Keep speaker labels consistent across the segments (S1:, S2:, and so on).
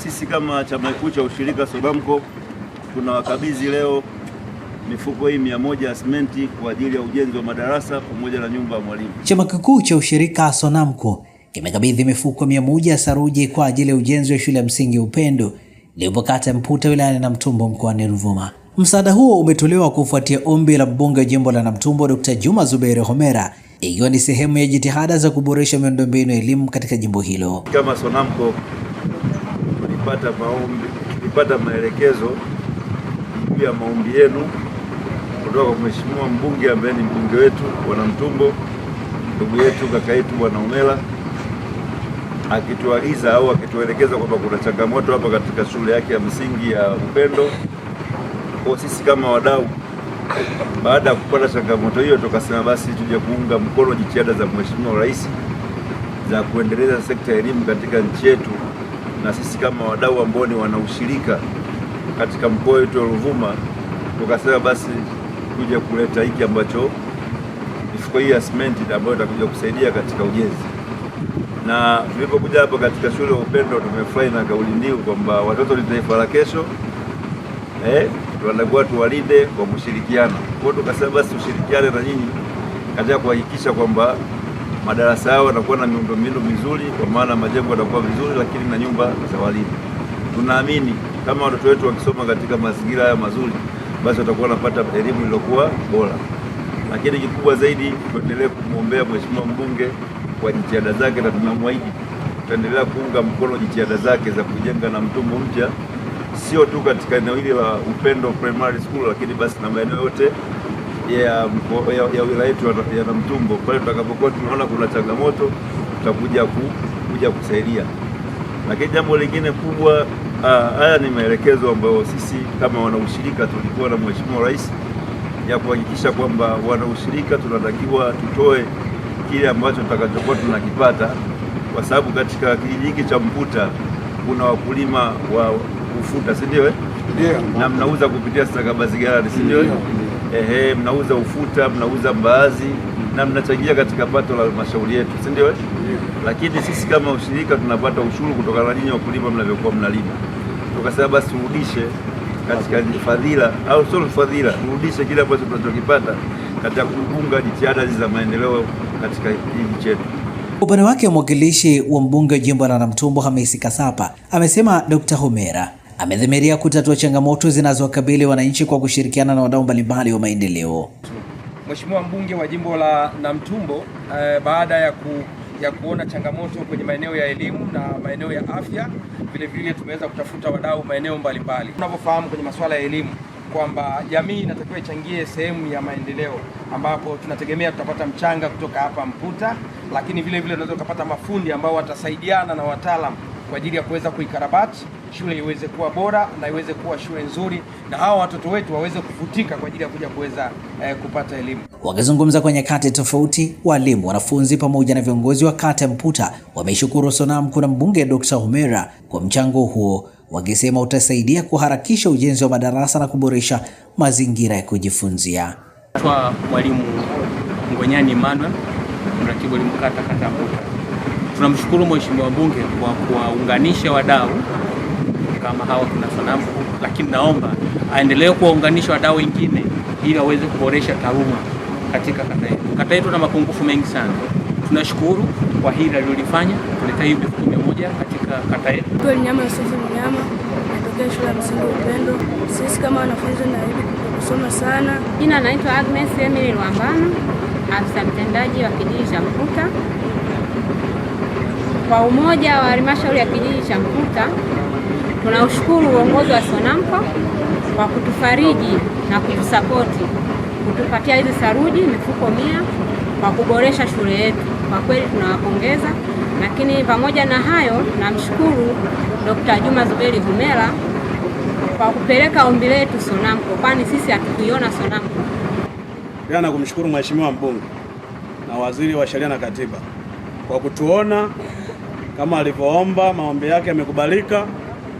S1: Sisi kama chama kikuu cha ushirika SONAMCO tunawakabidhi leo mifuko hii 100 ya simenti kwa ajili ya ujenzi wa madarasa pamoja na nyumba ya mwalimu.
S2: Chama kikuu cha ushirika SONAMCO kimekabidhi mifuko 100 ya saruji kwa ajili ya ujenzi wa shule ya msingi Upendo iliyopo kata Mputa wilayani Namtumbo mkoani Ruvuma. Msaada huo umetolewa kufuatia ombi la mbunge wa jimbo la Namtumbo Dr. Juma Zuberi Homera, ikiwa ni sehemu ya jitihada za kuboresha miundombinu ya elimu katika jimbo hilo.
S1: Kama SONAMCO tulipata maelekezo juu ya maombi yenu kutoka kwa Mheshimiwa mbunge ambaye ni mbunge wetu wa Namtumbo, ndugu yetu kaka yetu Bwana Homera, akituagiza au akituelekeza kwamba kuna changamoto hapa katika shule yake ya msingi ya Upendo. Kwa sisi kama wadau, baada ya kupata changamoto hiyo, tukasema basi tuje kuunga mkono jitihada za Mheshimiwa Rais za kuendeleza sekta ya elimu katika nchi yetu, na sisi kama wadau ambao ni wanaushirika katika mkoa wetu wa Ruvuma, tukasema basi tuje kuleta hiki ambacho mifuko hii ya simenti ambayo itakuja kusaidia katika ujenzi. Na tulipokuja hapa katika shule ya Upendo, tumefurahi na kauli mbiu kwamba watoto ni taifa la kesho, tunatakiwa tuwalinde kwa kushirikiana. Kwa hiyo tukasema basi tushirikiane na nyinyi katika kuhakikisha kwamba madarasa yao yanakuwa na miundombinu mizuri, kwa maana majengo yatakuwa vizuri, lakini na nyumba za walimu. Tunaamini kama watoto wetu wakisoma katika mazingira haya mazuri, basi watakuwa wanapata elimu iliyokuwa bora. Lakini kikubwa zaidi, tuendelee kumwombea Mheshimiwa mbunge kwa jitihada zake, na tunamwahidi tutaendelea kuunga mkono jitihada zake za kujenga Namtumbo mpya, sio tu katika eneo hili la Upendo Primary School, lakini basi na maeneo yote ya wilaya yetu ya Namtumbo. Pale tutakapokuwa tunaona kuna changamoto, tutakuja kusaidia. Lakini jambo lingine kubwa, haya ni maelekezo ambayo sisi kama wanaushirika tulikuwa na Mheshimiwa Rais ya kuhakikisha kwamba wanaushirika tunatakiwa tutoe kile ambacho tutakachokuwa tunakipata, kwa sababu katika kijiji hiki cha Mputa kuna wakulima wa ufuta, si ndio? Na mnauza kupitia stakabadhi ghalani, si ndio? Mnauza ufuta, mnauza mbaazi na mnachangia katika pato la halmashauri yetu, si ndio? Lakini sisi kama ushirika tunapata ushuru kutokana na nyinyi wakulima mnavyokuwa mnalima. Tukasema basi turudishe katika fadhila, au sio fadhila, turudishe kile ambacho tunachokipata katika kuunga jitihada za maendeleo katika kijiji chetu.
S2: Upande wake, mwakilishi wa mbunge wa jimbo la Namtumbo Hamisi Kasapa amesema Dr. Homera amedhamiria kutatua changamoto zinazowakabili wananchi kwa kushirikiana na wadau mbalimbali wa maendeleo.
S3: Mheshimiwa mbunge wa jimbo la Namtumbo baada ya kuona changamoto kwenye maeneo ya elimu na maeneo ya afya, vile tumeweza kutafuta wadau maeneo mbalimbali. Tunavyofahamu kwenye masuala ya elimu kwamba jamii inatakiwa ichangie sehemu ya maendeleo, ambapo tunategemea tutapata mchanga kutoka hapa Mputa, lakini vile tunaweza kupata mafundi ambao watasaidiana na wataalamu kwa ajili ya kuweza kuikarabati shule iweze kuwa bora na iweze kuwa shule nzuri, na hawa watoto wetu waweze kuvutika kwa ajili ya kuja kuweza kupata elimu.
S2: Wakizungumza kwenye kata tofauti, walimu, wanafunzi pamoja na viongozi wa kata Mputa wameshukuru SONAMCO na mbunge Dr. Homera kwa mchango huo, wakisema utasaidia kuharakisha ujenzi wa madarasa na kuboresha mazingira ya kujifunzia.
S4: Kwa mwalimu Ngonyani Emmanuel, mratibu elimu kata Mputa, tunamshukuru Mheshimiwa mbunge kwa kuwaunganisha wadau kama hawa kuna SONAMCO, lakini naomba aendelee kuwaunganisha wadau wengine ili waweze kuboresha taaluma katika kata yetu. Kata yetu na mapungufu mengi sana. Tunashukuru kwa hili alilofanya, kuleta hivi mifuko 100 katika kata yetu.
S5: Kwa Nyama Yusufu Mnyama, natokea shule ya msingi Upendo. Sisi kama wanafunzi tunahitaji kusoma sana.
S6: Jina naitwa Agnes Emily Lwambano, afisa mtendaji wa kijiji cha Mputa. Kwa umoja wa halmashauri ya kijiji cha Mputa, tunaushukuru uongozi wa SONAMCO kwa kutufariji na kutusapoti, kutupatia hizi saruji mifuko 100 kwa kuboresha shule yetu. Kwa kweli tunawapongeza, lakini pamoja na hayo namshukuru Dr. Juma Zuberi Homera kwa kupeleka ombi letu SONAMCO, kwani sisi hatukuiona SONAMCO.
S7: Pia na kumshukuru Mheshimiwa mbunge na waziri wa sheria na katiba kwa kutuona kama alivyoomba, maombi yake yamekubalika.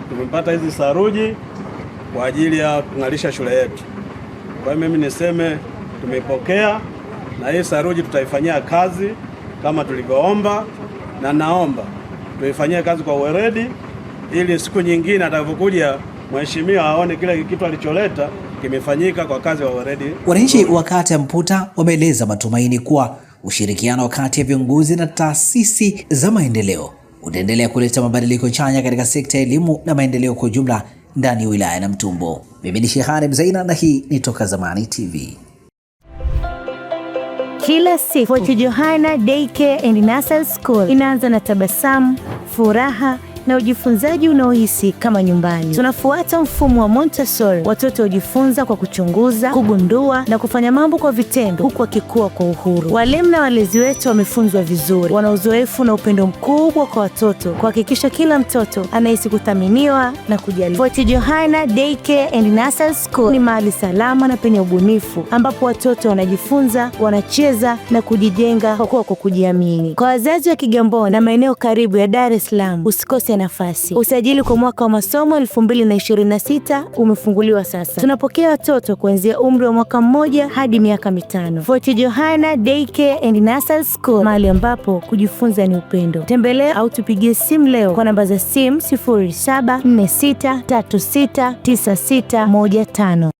S7: Tumepata hizi saruji kwa ajili ya kung'arisha shule yetu. Kwa hiyo mimi niseme tumepokea, na hii saruji tutaifanyia kazi kama tulivyoomba, na naomba tuifanyie kazi kwa uweledi ili siku nyingine atakapokuja mheshimiwa aone kile kitu alicholeta kimefanyika kwa kazi wa already.
S2: Wananchi wa kata ya Mputa wameeleza matumaini kuwa ushirikiano kati ya viongozi na taasisi za maendeleo utaendelea kuleta mabadiliko chanya katika sekta ya elimu na maendeleo kwa ujumla ndani ya wilaya ya Namtumbo. Mimi ni Shehani Mzaina na hii ni Toka Zamani TV.
S8: Kila siku Fort Johanna Daycare and Nursery School inaanza na tabasamu, furaha na ujifunzaji unaohisi kama nyumbani. Tunafuata mfumo wa Montessori. Watoto hujifunza kwa kuchunguza, kugundua na kufanya mambo kwa vitendo huku wakikua kwa uhuru. Walimu na walezi wetu wamefunzwa vizuri, wana uzoefu na upendo mkubwa kwa watoto, kuhakikisha kila mtoto anahisi kuthaminiwa na kujali. Fort Johanna Daycare and Nursery School ni mahali salama na penye ubunifu ambapo watoto wanajifunza, wanacheza na kujijenga kwa kujiamini. Kwa wazazi wa Kigamboni na maeneo karibu ya Dar es Salaam, usikose nafasi. Usajili kwa mwaka wa masomo 2026 umefunguliwa sasa. Tunapokea watoto kuanzia umri wa mwaka 1 hadi miaka 5. Fort Johanna Daycare and Nursery School, mahali ambapo kujifunza ni upendo. Tembelea au tupigie simu leo kwa namba za simu 0746369615.